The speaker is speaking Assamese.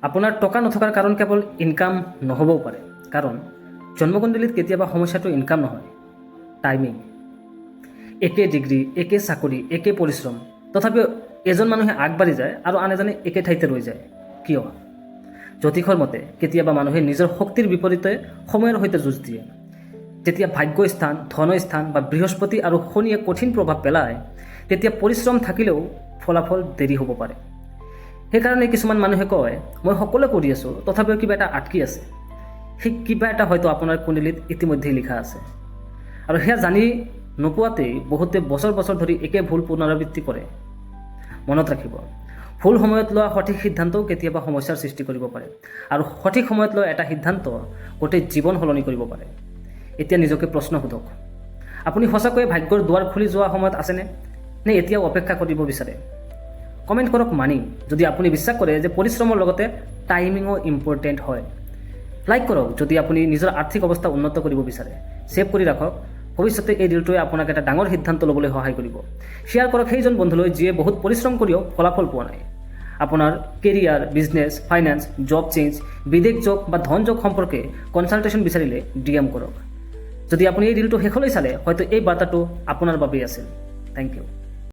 আপোনাৰ টকা নথকাৰ কাৰণ কেৱল ইনকাম নহ'বও পাৰে, কাৰণ জন্মকুণ্ডলীত কেতিয়াবা সমস্যাটো ইনকাম নহয়, টাইমিং। একে ডিগ্ৰী, একে চাকৰি, একে পৰিশ্ৰম, তথাপিও এজন মানুহে আগবাঢ়ি যায় আৰু আন এজনে একে ঠাইতে ৰৈ যায়। কিয়? জ্যোতিষৰ মতে কেতিয়াবা মানুহে নিজৰ শক্তিৰ বিপৰীতে সময়ৰ সৈতে যুঁজ দিয়ে। যেতিয়া ভাগ্যস্থান, ধনস্থান বা বৃহস্পতি আৰু শনিয়ে কঠিন প্ৰভাৱ পেলায়, তেতিয়া পৰিশ্ৰম থাকিলেও ফলাফল দেৰি হ'ব পাৰে। সেইকাৰণে কিছুমান মানুহে কয়, মই সকলো কৰি আছোঁ, তথাপিও কিবা এটা আটকি আছে। সেই কিবা এটা হয়তো আপোনাৰ কুণ্ডলীত ইতিমধ্যেই লিখা আছে, আৰু সেয়া জানি নোপোৱাতেই বহুতে বছৰ বছৰ ধৰি একে ভুল পুনৰাবৃত্তি কৰে। মনত ৰাখিব, ভুল সময়ত লোৱা সঠিক সিদ্ধান্তও কেতিয়াবা সমস্যাৰ সৃষ্টি কৰিব পাৰে, আৰু সঠিক সময়ত লোৱা এটা সিদ্ধান্ত গোটেই জীৱন সলনি কৰিব পাৰে। এতিয়া নিজকে প্ৰশ্ন সোধক, আপুনি সঁচাকৈয়ে ভাগ্যৰ দুৱাৰ খুলি যোৱা সময়ত আছেনে, নে এতিয়াও অপেক্ষা কৰিব বিচাৰে? কমেণ্ট কৰক মানি, যদি আপুনি বিশ্বাস কৰে যে পৰিশ্ৰমৰ লগতে টাইমিঙো ইম্পৰ্টেণ্ট হয়। লাইক কৰক যদি আপুনি নিজৰ আৰ্থিক অৱস্থা উন্নত কৰিব বিচাৰে। ছেভ কৰি ৰাখক, ভৱিষ্যতে এই ৰিলটোৱে আপোনাক এটা ডাঙৰ সিদ্ধান্ত ল'বলৈ সহায় কৰিব। শ্বেয়াৰ কৰক সেইজন বন্ধুলৈ যিয়ে বহুত পৰিশ্ৰম কৰিও ফলাফল পোৱা নাই। আপোনাৰ career, business, finance, job change, বিদেশ যোগ বা ধন যোগ সম্পৰ্কে কনচালটেশ্যন বিচাৰিলে DM কৰক। যদি আপুনি এই ৰিলটো শেষলৈ চালে, হয়তো এই বাৰ্তাটো আপোনাৰ বাবেই আছিল। Thank U.